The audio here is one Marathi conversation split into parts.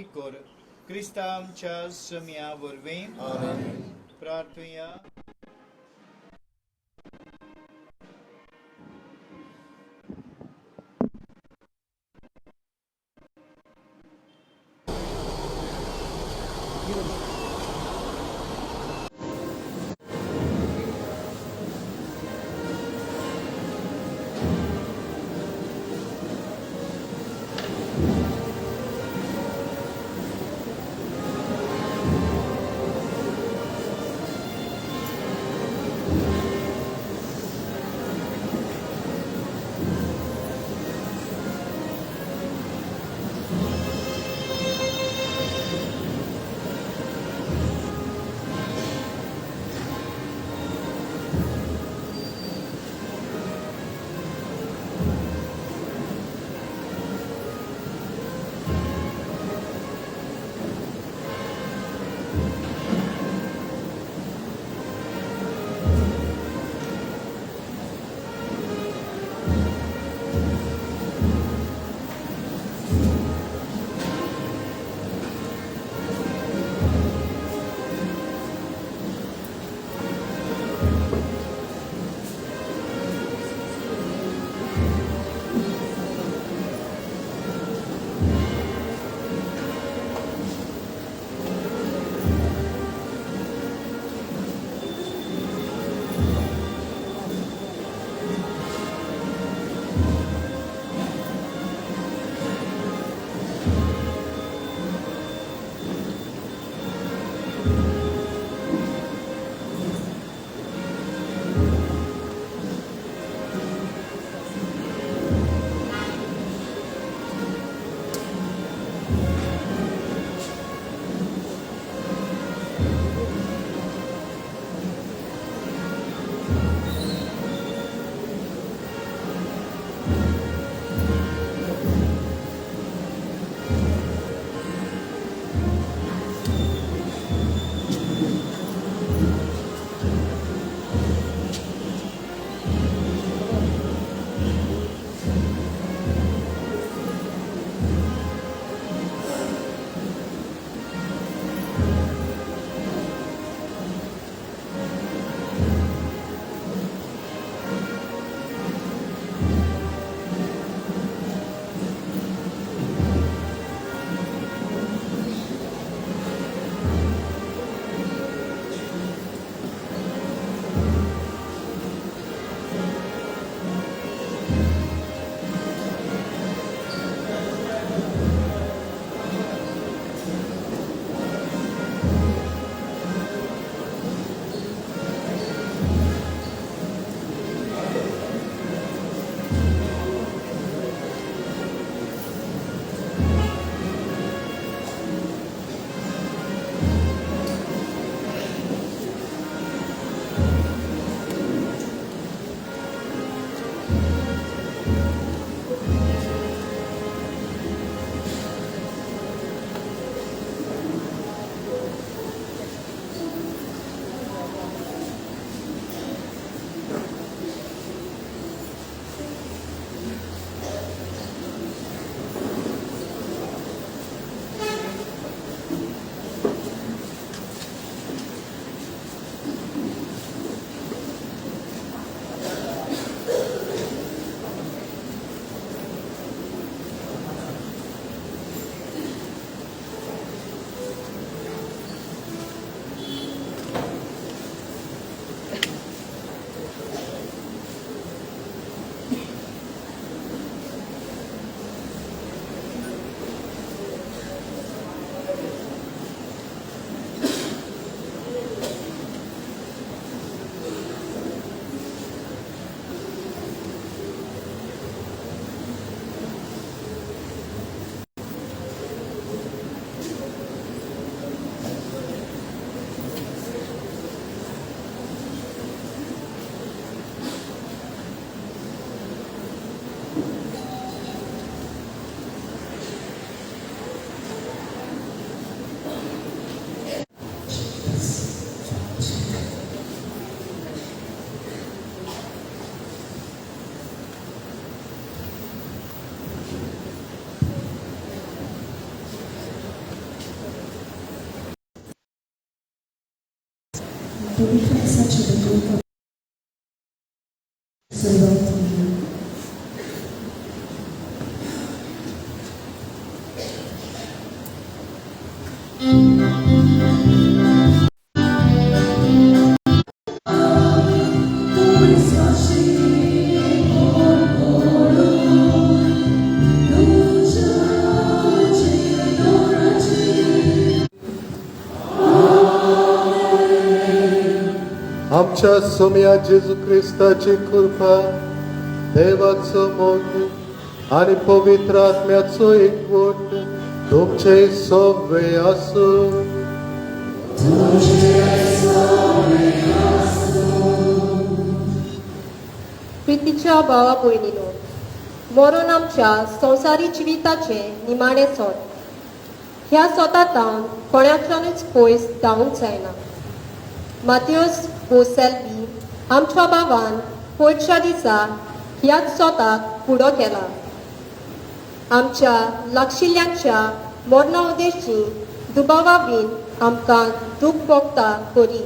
Kor, Christam čas mia vorvim. Amen. प्रार्थया. to reflect such a beautiful survival to you. आमच्या सोम्या जेजू ख्रिस्ताची कृपा, देवाचो मोग आणि पवित्र आत्म्याचो एकवट तुमचे सगळे आसो. प्रितीच्या भावा भयणीनो, मरण आमच्या संवसारी जिविताचे निमाणे सोद. ह्या सोदांतल्यान कोणाच्यानूच पयस जावंक जायना. माथ्यूस बोसेल्बी आमच्या भावान पयरच्या दिसा ह्याच सोदाक फुडो केला. आमच्या लागशिल्ल्यांच्या मरणा उदेशी दुबावा बीन आमकां दूख भोगता करी,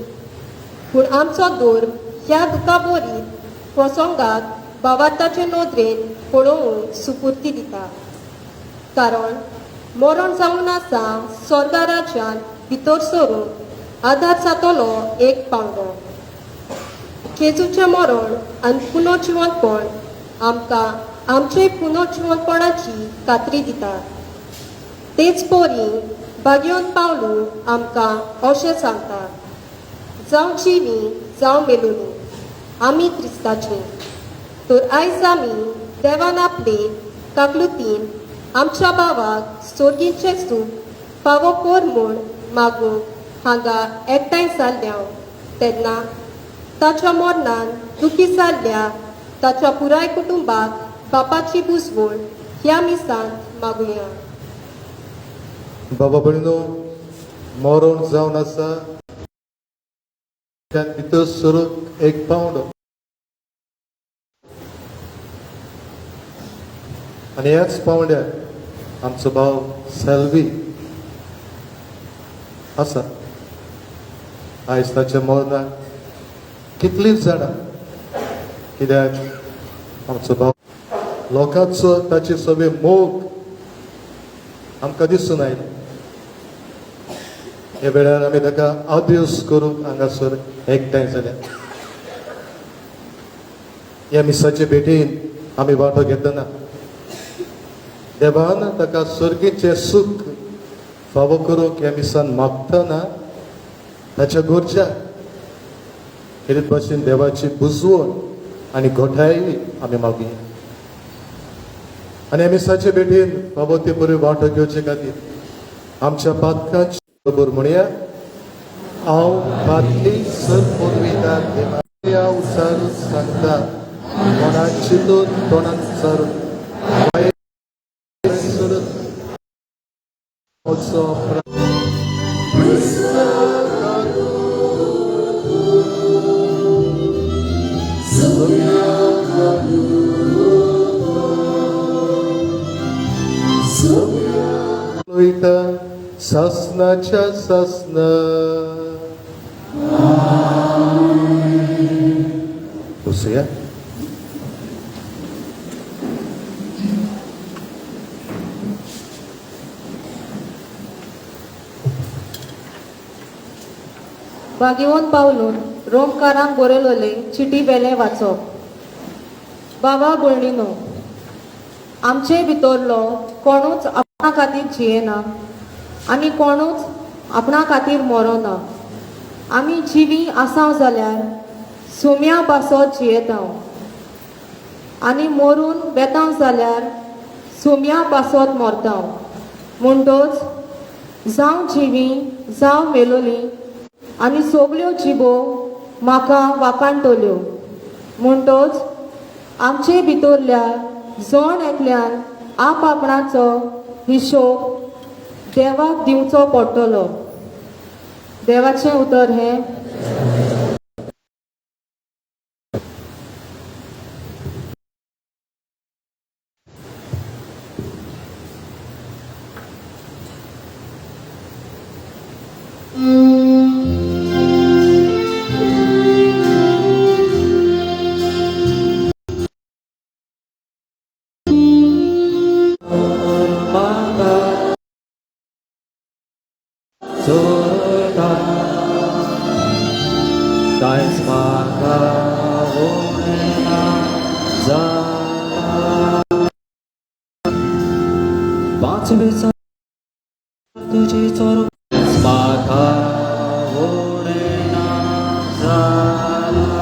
पूण आमचो धर्म ह्या दुखा बोरीत प्रसंगाक भावार्थाचे नोदरेन पळोवंक सुपूर्ती दिता. कारण मरण जावन आसा स्वर्गा राज्यांत भितर सरूंक आधार जातलो एक पांवडो. जेजूचें मरण आनी पुनर्जिवनपण आमकां आमचे पुनर्जिवनपणाची खात्री दिता. तेच परी भाग्यवन पावलू आमकां अशें सांगता, जावं जिवी जावं मेलोनी आमी क्रिस्ताची. तर आयज आमी देवान आपले काकलुतीन आमच्या भावाक सोर्गीचें सूख फावो कर म्हूण मागूंक हांगा एकठांय जाल्ल्या तेन्ना ताच्या मरणान दुखी जाल्ल्या ताच्या पुराय कुटुंबाक बापाची बुजवण ह्या मिसांत मागुया. बाबा भयणीनो, मरण जावन आसा त्या भितर सरूंक एक पावंडो आनी ह्याच पावंड्याक आमचो भाव सेल्वी आसा. आयज ताच्या मरणाक कितलींच जाणां, कित्याक आमचो भाव लोकांचो ताचे सगळे मोग आमकां दिसून आयलो. हे वेळार आमी ताका आदेश करूंक हांगासर एकठांय जाल्या. ह्या मिसाचे भेटीन आमी वांटो घेतना देवान ताका सर्गीचें सूख फावो करूंक ह्या मिसान मागतना ताच्या गोरच्या हे भाशेन देवाची बुजवण आनी घोटाय आमी मागुया. आनी ह्या मिसाचे भेटीन फावो ते बऱ्यो वांटो घेवचे खातीर आमच्या पातकांची बरोबर म्हणया, हांव पातकी सर पुरविदार देवा उचारून सांगता, कोणाक चिंतून तोंडान विचारून सासनाच्या सासना बसूया. भाग्यवन पावलून रोमकारांक बरयलोले चिटी वेले वाचप. बाबा भयणीनो, आमचे भितरलो कोणूच आपणा खातीर जियेना आनी कोणूच आपणा खातीर मरोना. आमी जिवी आसा जाल्यार सोम्या बासत जियेता आनी मरून बेता जाल्यार सोम्या बासत मरता. म्हणटच जावं जिवी जावं मेलोली आनी सगल्यो जिबो म्हाका वाकाणटल्यो. म्हणटच आमचे भितरल्या जण एकल्यान आप आपणाचो हिशोब देवाक दिवचो पडटलो. देवाचें उतर हें, तुझी चोर म्हाका उडना जाला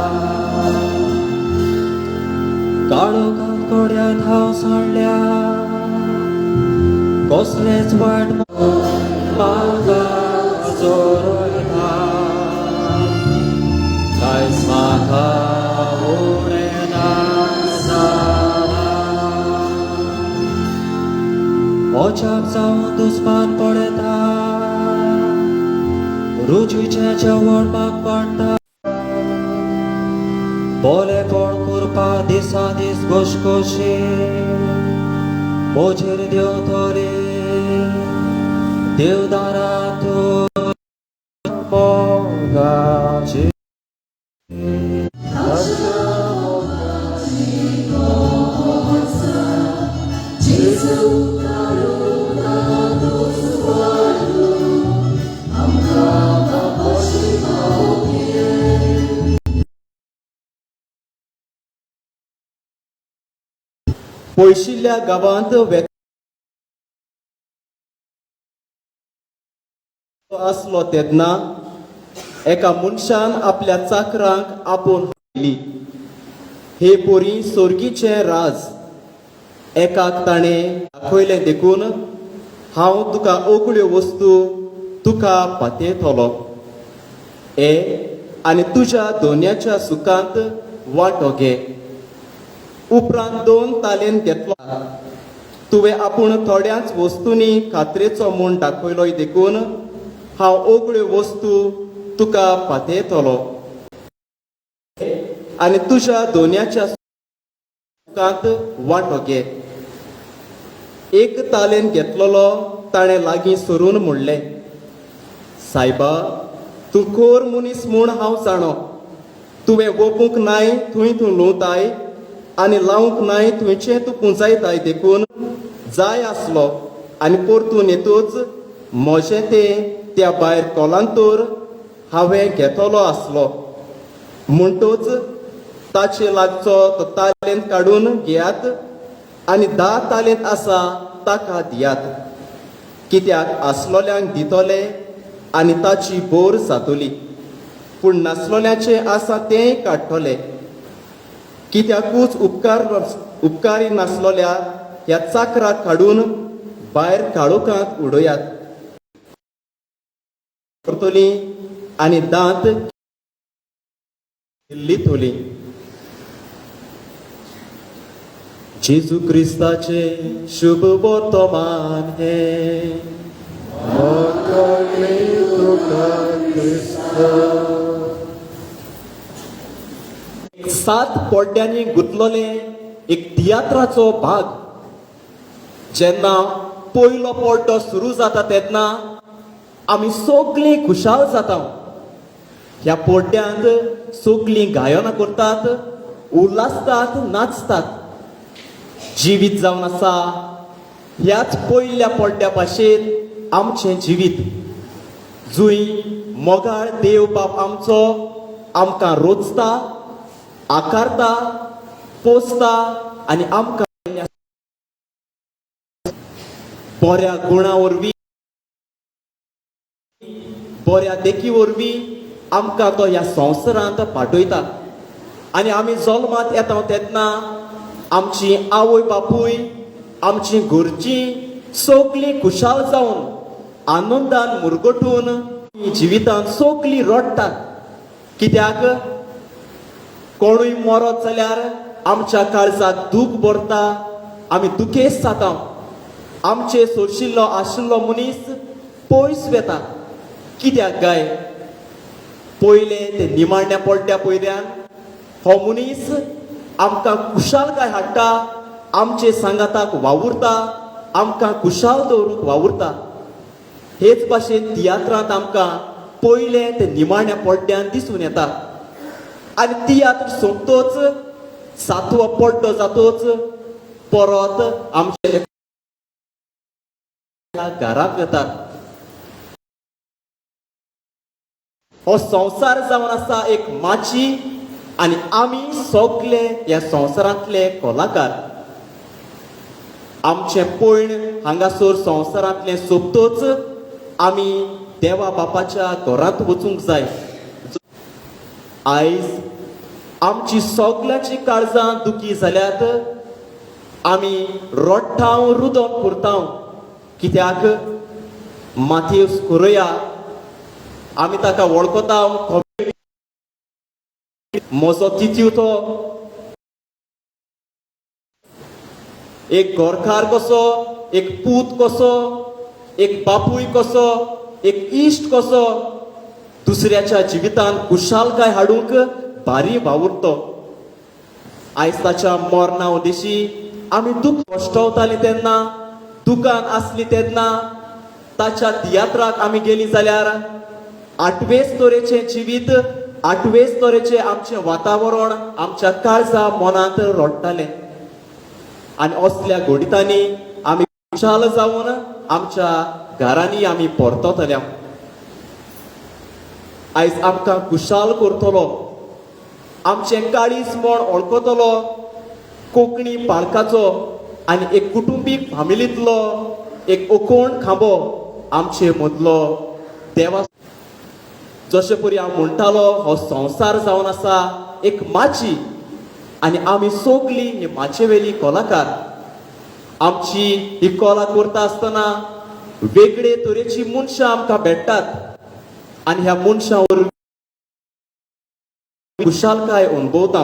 काळोखात कोड्या धांव सांडल्या कसलेच वाट म्हाका चोरयना कांयच म्हाका उडना ओचाप जावन दुस्मान पडटा रुचीचें जेवण म्हाका पडटा बोलेपण करपा दिसा दीस घोशघोशी म्हजेर देंवतले देवदारांत मोगाची पयशिल्ल्या गांवांत आसलो तेन्ना एका मनशान आपल्या चाकरांक आपोवन हाडली. हे पोरी सोर्गीचें राज एकाक ताणें दाखयलें देखून हांव तुका ओगळ्यो वस्तू तुका पातयतलो आनी तुज्या दोन्याच्या सुखांत वांटो घे. उपरांत 2 तालेंत घेतलो. तुवें आपूण थोड्याच वस्तूंनी खात्रेचो म्हूण दाखयलोय देखून हांव ओगळ्यो वस्तू तुका पातयतलो आनी तुज्या दोन्याच्या सुखांत वांटो घे. 1 तालेंत घेतलोलो ताणें लागीं सरून म्हणलें, सायबा, तूं खोर मनीस म्हूण हांव जाणो. तुवें ओपूंक नाय थंय तूं लुंवताय आनी लावंक नाय थंयचें तूं पुंजायताय देखून जाय आसलो आनी परतून येतूच म्हजें तें त्या भायर कोलांतोर हांवें घेतलो आसलो. म्हणटूच ताचे लागचो तो तालेंत काडून घेयात आनी 10 तालेंत आसा ताका दियात. कित्याक आसलोल्यांक दितले आनी ताची बोर जातली, पूण नासलोल्याचें आसा तेंय काडटले. कित्याकूच उपकारी नासलोल्या ह्या चाकराक काडून भायर काळोखांत उडयात. करतली आनी दांत लिथोली. जेजू क्रिस्ताचे शुभ वर्तमान हे एक 7 पड्ड्यांनी गुंतलोले एक तियात्राचो भाग. जेन्ना पयलो पड्डो सुरू जाता तेन्ना आमी सगळीं खुशाल जाता. ह्या पड्ड्यांत सगळीं गायनां करतात, उल्हासतात, नाचतात. जिवीत जावन आसा ह्याच पयल्या पड्ड्या भाशेन आमचें जिवीत. जुंय मोगाळ देव बाप आमचो आमकां रोचता, आकारता, पोसता आनी आमकां बऱ्या गुणां वरवीं बऱ्या देखी वरवीं आमकां तो ह्या संवसारांत पाठयता. आनी आमी जल्मांत येता तेन्ना आमची आवय बापूय आमची घरचीं सगळीं खुशाल जावन आनंदान मुरगटून जिवितांत सगळीं रडटात. कित्याक कोणूय मरत जाल्यार आमच्या काळजाक दूख भरता, आमी दुखेस्त जाता. आमचे सोरशिल्लो आशिल्लो मनीस पयस वेता. कित्याक गाय पयले ते निमाण्या पड्ड्या पयल्यान हो मनीस आमकां खुशालकाय हाडटा, आमचे सांगाताक वावुरता, आमकां खुशाल दवरूंक वावुरता. हेच भाशेन तियात्रांत आमकां पयले ते निमाण्या पड्ड्यान दिसून येता. आनी तियात्र सोंपतोच 7वो पड्डो जातोच परत आमचे घराक येतात. हो संवसार जावन आसा एक माची आनी आमी सगळे ह्या संवसारांतले कलाकार. आमचें पयण हांगासर संवसारांतलें सोंपतोच आमी देवा बापाच्या घरांत वचूंक जाय. आयज आमची सगळ्याची काळजां दुखी जाल्यात. आमी रोट्टाव रुदोन करताव. कित्याक माथेवस कोरया आमी ताका वळखताव. म्हजो तितीव तो एक गोरकार कसो, एक पूत कसो, एक बापूय कसो, एक इश्ट कसो दुसऱ्याच्या जिवितांत खुशालकाय हाडूंक भारी वावुरतो. आयज ताच्या मरणा उदेशी आमी दूख कश्टवतालीं तेन्ना, दुकान आसली तेन्ना, ताच्या तियात्राक आमी गेलीं जाल्यार आठवेच तरेचें जिवीत, आठवेच तरेचें आमचें वातावरण आमच्या काळजा मनांत रोडटालें. आनी असल्या घडीतांनी आमी खुशाल जावन आमच्या घरांनी आमी परततल्या. आयज आमकां खुशाल करतलो, आमचें काळीज म्हण ओळखतलो कोंकणी पाळकाचो आनी एक कुटुंबीक फामिलींतलो एक ओकोण खांबो आमचे मदलो देवा. जशे परी हांव म्हणटालो हो संवसार जावन आसा एक माची आनी आमी सगळीं ही माचेवेली कलाकार. आमची ही कला करता आसतना वेगळे तरेची मनशां आमकां भेटतात आनी ह्या मनशां वरवीं खुशालकाय अनुभवता.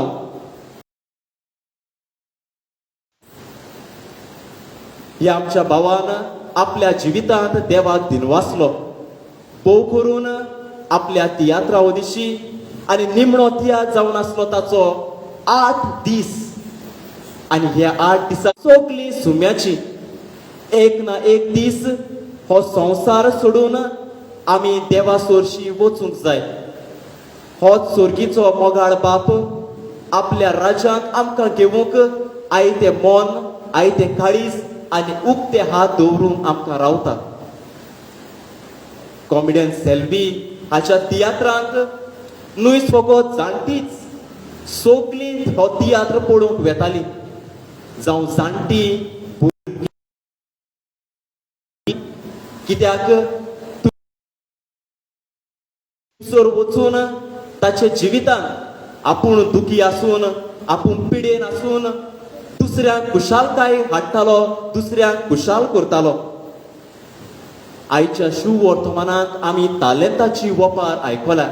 ह्या आमच्या भावान आपल्या जिवितांत देवाक दिनवासलो. भोव करून आपल्या तियात्रा उदेशी आनी निमणो तियात्र जावन आसलो ताचो 8 दीस. आनी ह्या 8 दिसां सगळीं सुम्याची. एक ना एक दीस हो संवसार सोडून आमी देवा सोरशी वचूंक जाय. होच सोर्गीचो मोगाळ बाप आपल्या राज्यांत आमकां घेवूंक आयते मन, आयते काळीज आनी उक्ते हात दवरून आमकां रावता. कॉमेडियन सेल्वी हाच्या तियात्रांत न्हय फकत जाणटीच सगळीं हो तियात्र पळोवंक वेतालीं. जावं जाणटी कित्याक थंयसर वचून ताचे जिवितांत आपूण दुखी आसून, आपूण पिडेन आसून दुसऱ्यांक खुशालकाय हाडटालो, दुसऱ्यांक खुशाल करतालो. आयच्या शुभ वर्तमानांत आमी तालेंताची वपार आयकल्या.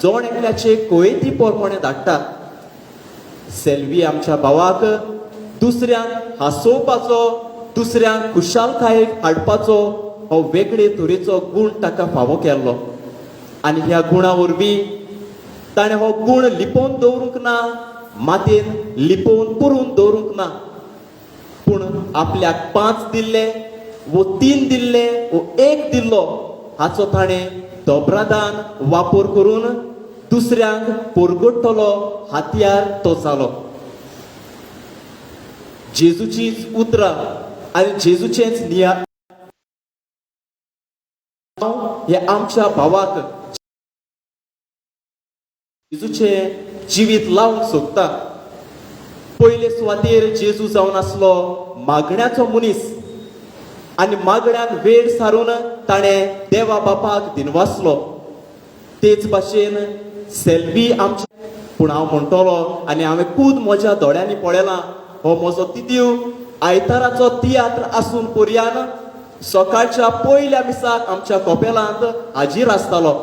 जोण एकल्याचे कोयती पोरपणे धाडटा. सेल्वी आमच्या भावाक दुसऱ्यांक हांसोवपाचो, दुसऱ्यांक खुशालकाय हाडपाचो हो वेगळे तरेचो गूण ताका फावो केल्लो. आनी ह्या गुणा वरवीं ताणें हो गूण लिपोवन दवरूंक ना, मातयेन लिपोवन पुरून दवरूंक ना, पूण आपल्याक 5 दिल्ले वो 3 दिल्ले वो 1 दिल्लो हाचो ताणें दोबरादान वापर करून दुसऱ्यांक परगडटलो हातयार तो जालो. जेजूचीच उतरां आनी जेजूचेंच निया हे आमच्या भावाक जेजूचें जिवीत लावंक सोदता. पयले सुवातेर जेजू जावन आसलो मागण्याचो मनीस आनी मागण्याक वेळ सारून ताणें देवा बापाक दिनवासलो. तेच भाशेन सेल्वी आमच्या. पूण हांव म्हणटलो आनी हांवें खूब म्हज्या दोळ्यांनी पळयलां हो म्हजो तितीव आयताराचो तियात्र आसून पर्यान सकाळच्या पयल्या मिसाक आमच्या कपेलांत हाजीर आसतालो.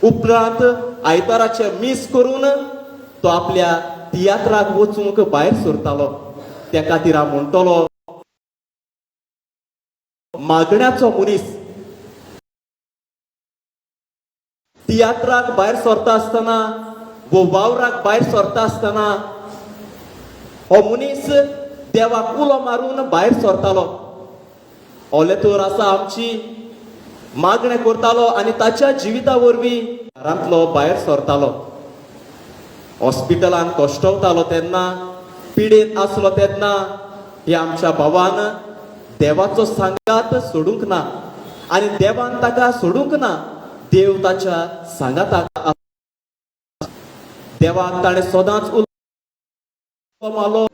उपरांत आयताराचे मीस करून तो आपल्या तियात्राक वचूंक भायर सरतालो. त्या खातीर हांव म्हणटलो मागण्याचो मनीस तियात्राक भायर सरता आसतना वो वावराक भायर सरता आसतना हो मनीस देवाक उलो मारून भायर सरतालो. ओले तर आसा आमची मागणें करतालो आनी ताच्या जिविता वरवीं घरांतलो भायर सरतालो. हॉस्पिटलांत कश्टवतालो तेन्ना, पिडेन आसलो तेन्ना हे आमच्या भावान देवाचो सांगात सोडूंक ना आनी देवान ताका सोडूंक ना. देव ताच्या सांगाताक देवाक ताणें सदांच उलो मारलो.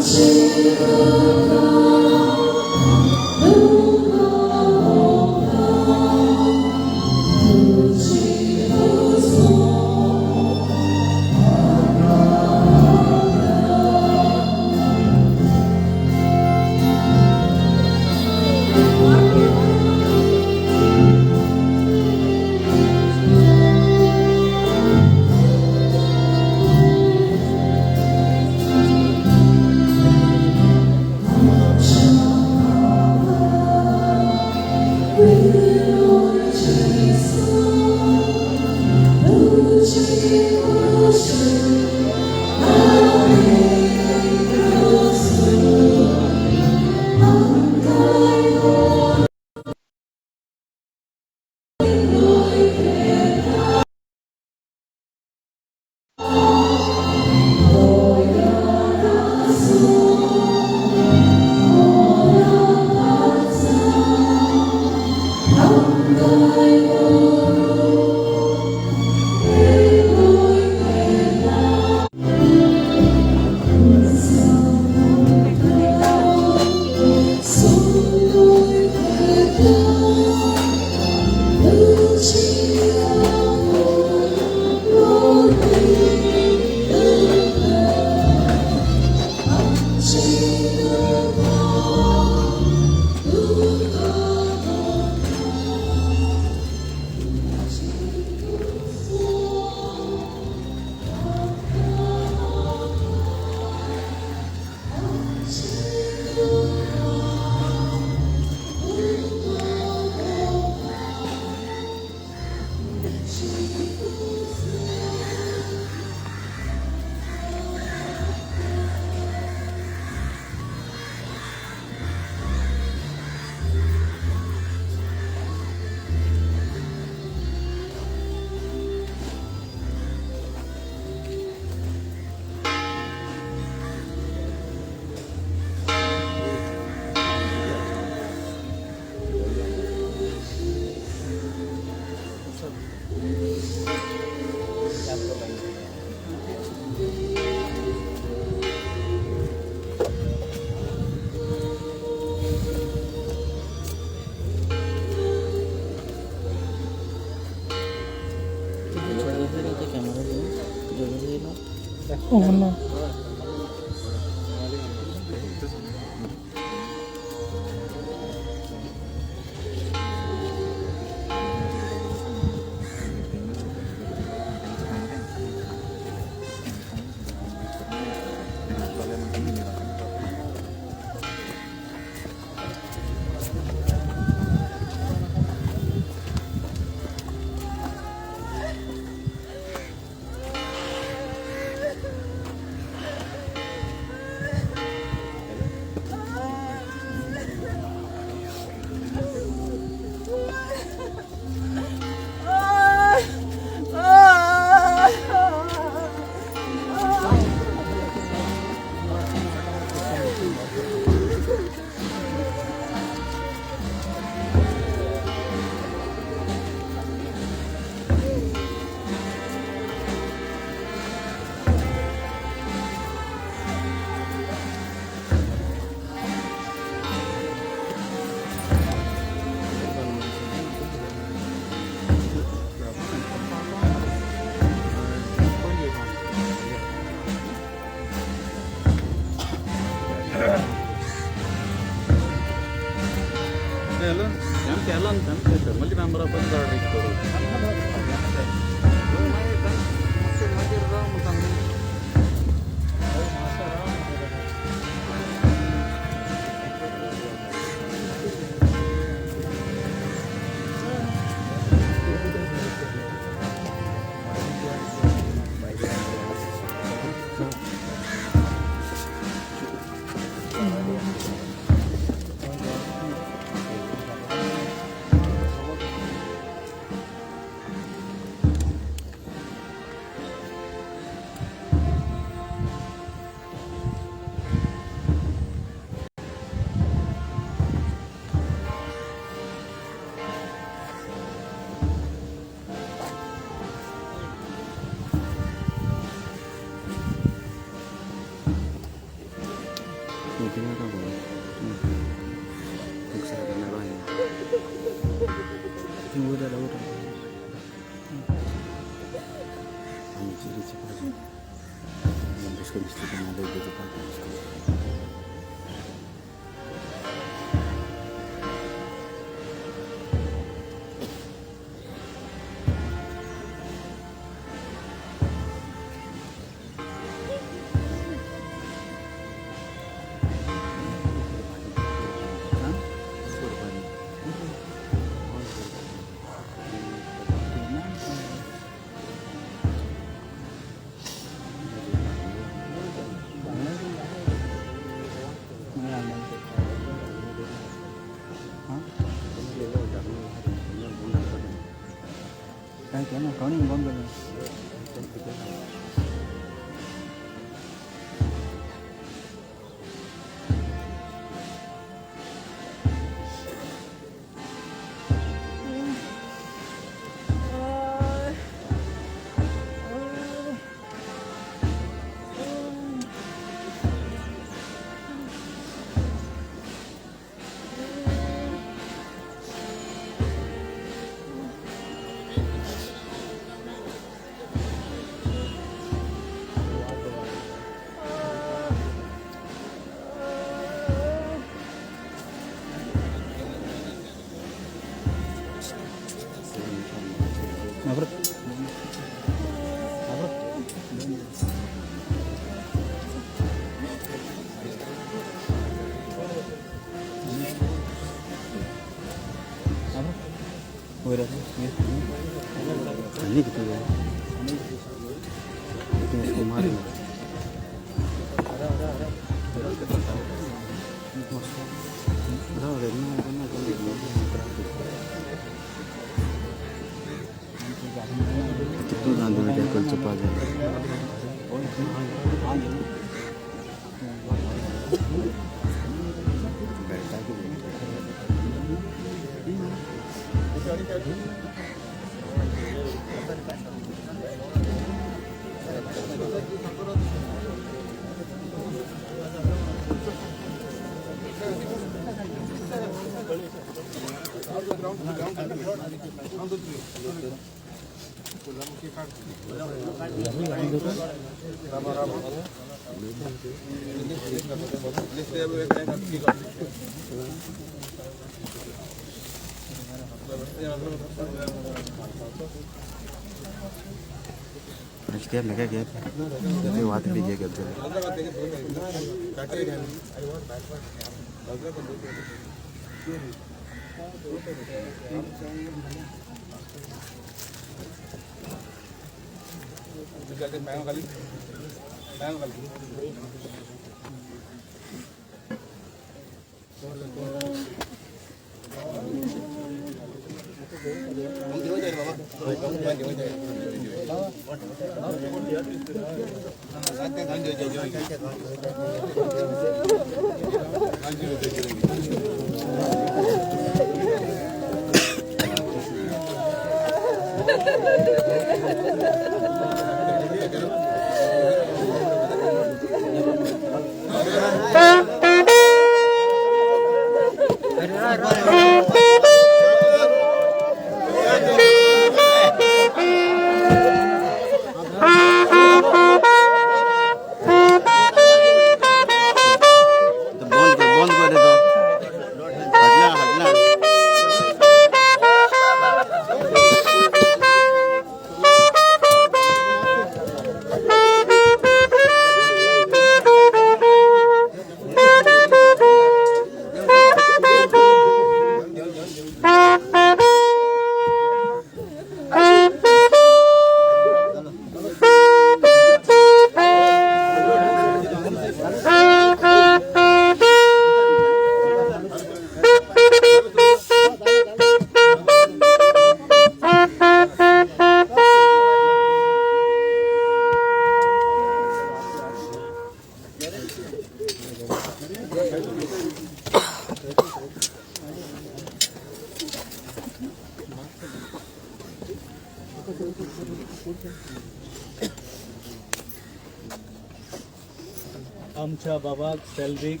आमच्या बाबाक सेल्वीक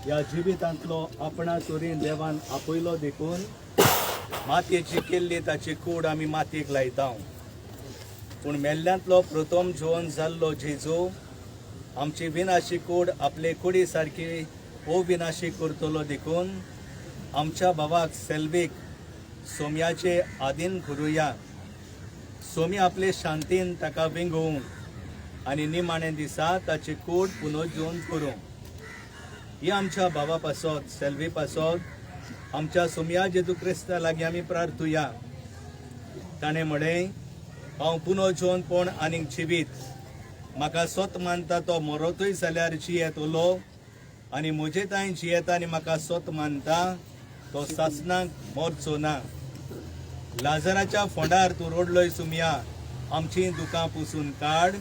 ह्या जिवितांतलो आपणा चोरीन देवान आपयलो देखून मातयेची केल्ली ताची कूड आमी मातयेक लायता. पूण मेल्ल्यांतलो प्रथम जिवन जाल्लो जेजू आमची विनाशी कूड आपले कुडी सारकी अविनाशी करतलो देखून आमच्या बाबाक सेल्वीक सोम्याचे आदीन करुया. सोमी आपले शांतीन ताका विंगोवन आनी निमाणे दिसा ताची कूड पुनर्जीवन करूं. ही आमच्या बाबा पासत सेल्वी पासत आमच्या सोम्या जेजू क्रिस्ता लागीं आमी प्रार्थुया. ताणें म्हळें, हांव पुनर्जीवन कोण आनीक जिवीत. म्हाका स्वत मानता तो मरोतूय जाल्यार जियेत उलो आनी म्हजे ताईं जियेता आनी म्हाका स्वत मानता तो सासनाक मरचो ना. लाजराच्या फोंडार तूं रोडलोय सुमया, आमची दुकां पुसून काड.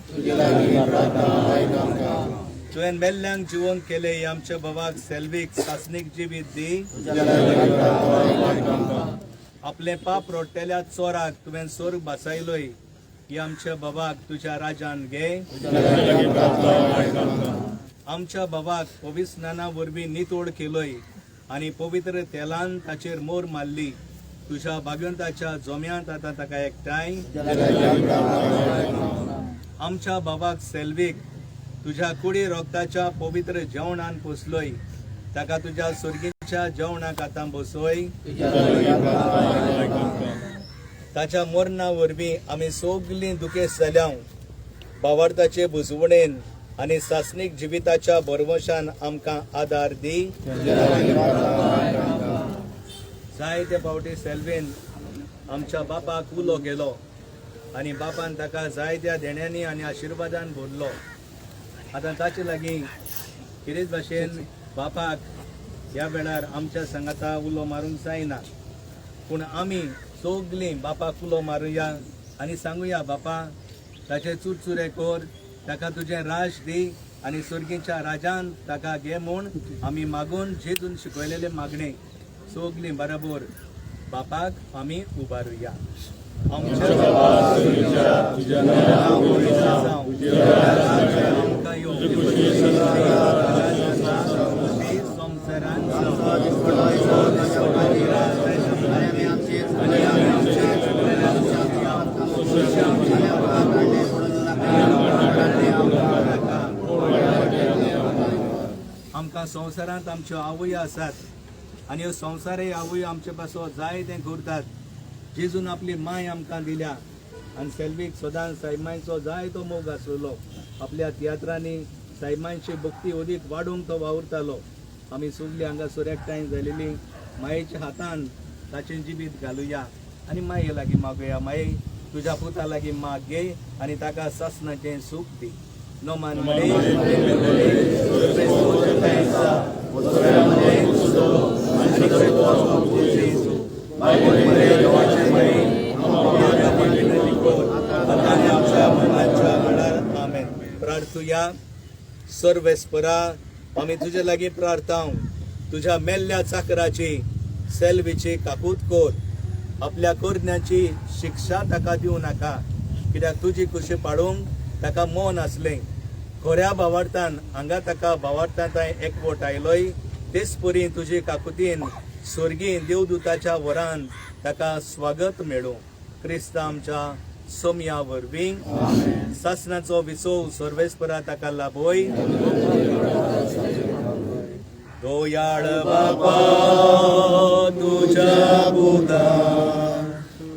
तुवें मेल्ल्यांक जिवंत केले आमच्या बाबाक सेल्वीक सासनीक जिवीत दी. आपले पाप रोडटेल्या चोराक तुवें स्वर्ग बसयलोय ही आमच्या बाबाक तुज्या राजान घे. आमच्या बाबाक पवित्र स्नाना वरवीं नितोड केलोय आनी पवित्र तेलान ताचेर मोर मारली. तुझ्या भाग्यवंताच्या जोम्यांत आतां ताका एकठांय. आमच्या बाबाक सेल्वीक तुझ्या कुडी रोगताच्या पवित्र जेवणान पोसलोय. ताका तुझ्या सुर्गीच्या जेवणाक आतां बसोय. ताच्या मरणा वरवीं आमी सगलीं दुखेस जाल्या. भावार्थाचे बुजवणेन आनी सासनीक जिविताच्या बरवशान आमकां आदार दी. जायते फावटी सेल्वेन आमच्या बापाक उलो गेलो आनी बापान ताका जायत्या देण्यांनी आनी आशिर्वादान भरलो. आतां ताचे लागीं कितेंच भाशेन बापाक ह्या वेळार आमच्या सांगाता उलो मारूंक जायना. पूण आमी सगलीं बापाक उलो मारुया आनी सांगुया, बापा ताचे चुरचुरे कोर, ताका तुजें राज दी आनी सुर्गीच्या राजान ताका घे म्हूण आमी मागून जेजून शिकयलेले मागणे सगलीं बरोबर बापाक आमी उबारुया. आमच्या ह्या संवसारांत आमच्यो आवय आसात आनी ह्यो संवसारय आवय आमचे पासो जाय तें करतात. जेजून आपली माय आमकां दिल्या आनी सेल्वीक सदांच सायमांचो जाय तो मोग आसलेलो. आपल्या तियात्रांनी सायमांची भक्ती अदीक वाडोवंक तो वावुरतालो. आमी सगळीं हांगासर एकठांय जालेली मायेच्या हातान ताचें जिबीत घालुया आनी माये लागीं मागुया. माये तुज्या पुता लागीं माग घे आनी ताका सासणाचें सूख दी. नोमान प्रार्थुया. सर्वेस्परा आमी तुजे लागीं प्रार्थाव तुज्या मेल्ल्या चाकराची सेल्वीची काकूत कोर. आपल्या करण्याची शिक्षा ताका दिवं नाका, कित्याक तुजी कुशी पाडूंक ताका मोन आसलें. खऱ्या भावार्थान हांगा ताका भावार्थांत एकवट आयलोय तेच परी तुजे काकुतीन स्वर्गीय देवदूताच्या वरान ताका स्वागत मेळो. क्रिस्त आमच्या सोम्या वरवीं सासणाचो विसव सर्वेस्परा ताका लाभोय. दोयाळ बापा तुझ्या पुता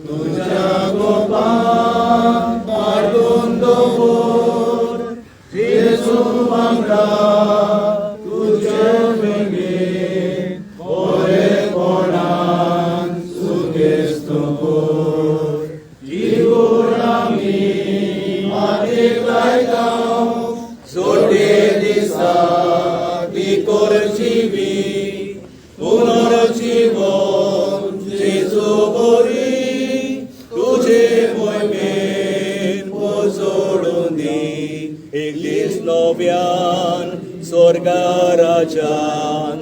तुझ्या गोपान पाडून दवर. जेजू वांगडा तुझे वेगळे बरेपणान सुखेस्त कर. जीवन आमी मातीक लायता जोडे दिसा ती करचिवी पुनर्जीवन जेजू बरी तुझे मोहिमेन पोसोडून दी. एक दीस नव्यान स्वर्गा राजान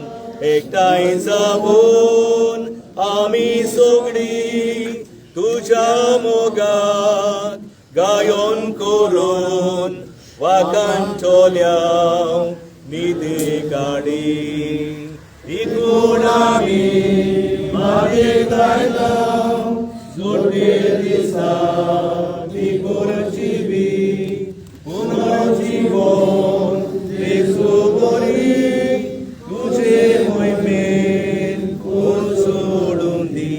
एकठांय जावून आमी सगळीं तुझ्या मोगात गायन करून वाकांतोल्या निधी काडी. इतून आमी मातीक लायता जोडे दिसा ती करचिवी पुनर्जीवन जेजू बरी तुझे मोहिमेन सोडून दी.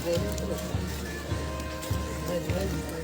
very good. Very, very good.